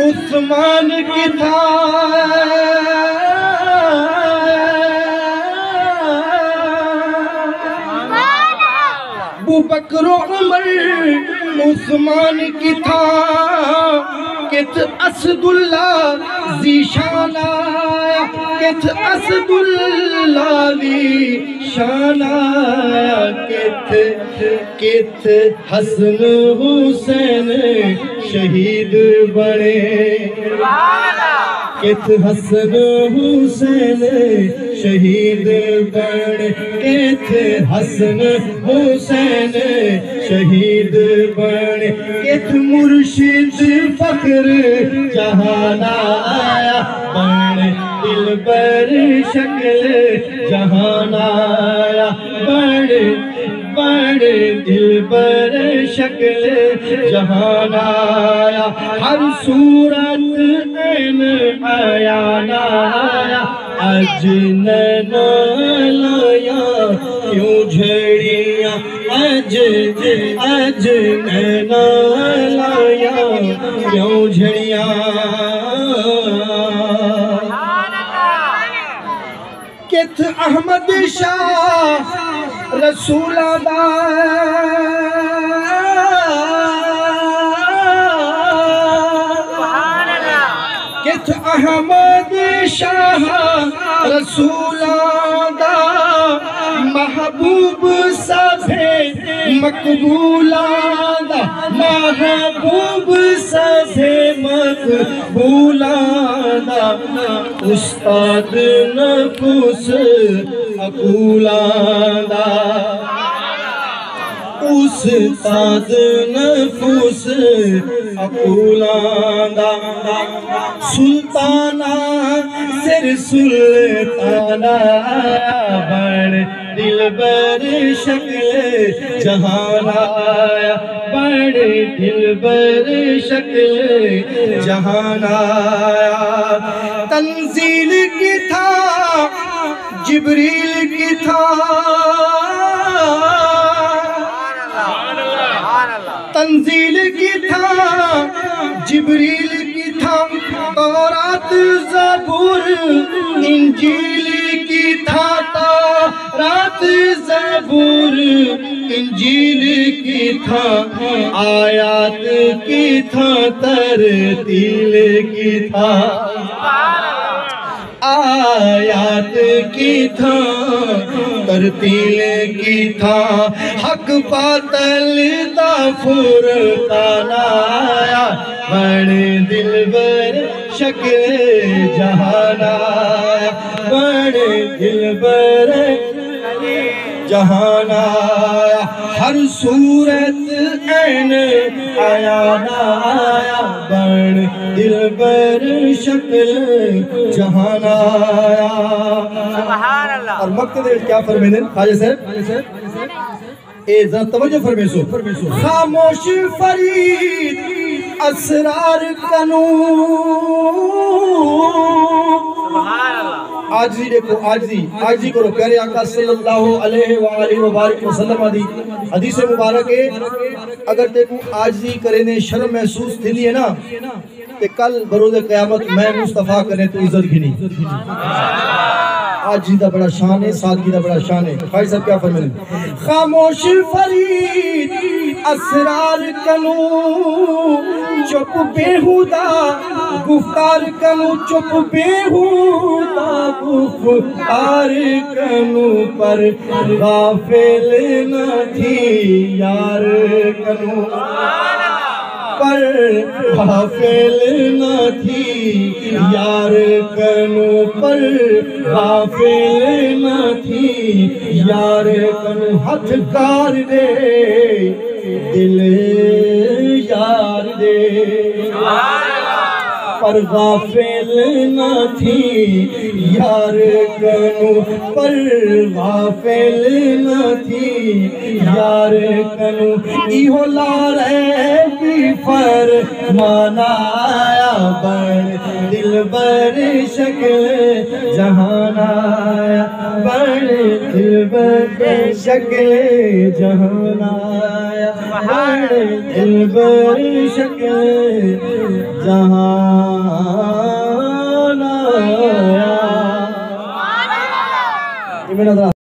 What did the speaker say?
عثمان کی تھا ابو بکر و عمر عثمان کی تھا کت اسد اللہ ذیشان آیا کت اسد اللہ ذیشان آیا کت حسن حسین شہید بڑے کت حسن حسین شہید بڑے کت حسن حسین شہید بڑے کت مرشد فخر جہان آیا بڑے دلبر شکل جہان آیا بڑے دلبر شکل جہان آیا ہر صورت عین عیان آیا اجنن لایا کیوں جھڑیاں اجنن لایا کیوں جھڑیاں کت احمد شاہ رسول دا کت احمد شاہ رسول دا محبوب سبھے مقبولاں دا محبوب سبھے مقبولاں دا استاد نفس عقولاں دا استاد نفس عقولاں دا سلطانہ سر سلطانہ بڑ دلبر شکل جہان آیا بڑ دلبر شکل جہان آیا تنزیل کی تھا جبریل کی تھا تنزیل کی تھا جبریل کی تھا تورات زبور انجیل کی تھا تورات زبور انجیل کی تھا آیات کی تھا ترتیل کی تھا آیات کی تھا ترتیل کی تھا حق باطل دا فرقان آیا بڑے دلبر شکل جہان آیا بڑے دلبر جہان آیا ہر صورت عین عیان آیا بڑے دلبر شکل جہان آیا اور مقتد کیا فرمیدن خواجہ صاحب اے ذرا توجہ فرمیسو خاموش فرید اسرار کنو آجزی دیکھو آجزی کرو پیارے آقا صلی اللہ علیہ وآلہ وبارک وسلم حدیث مبارک ہے اگر دیکھو آجزی کرنے شرم محسوس تھی لیے نا کہ کل بروز قیامت میں مصطفیٰ کرنے تو عزت گھنی آجزی دا بڑا شان ہے سادگی دا بڑا شان ہے خواہی صاحب کیا فرمائیں خاموش فرید اسرار کنو چپ بیہودہ گفتار کنو چپ بیہودہ گفتار کنو پر غافل نہ تھی یار کنو پر غافل نہ تھی یار کنو پر غافل نہ تھی یار کنو ہتھ کار دے دل یار دے پر غافل نہ تھی یار کنو پر غافل نہ تھی یار کنو ایہو لارے بھی فرمان آیا بڑ دلبر شکل جہان آیا بڑ دل دلبر شکل جہان آیا، دلبر شکل جہان آیا۔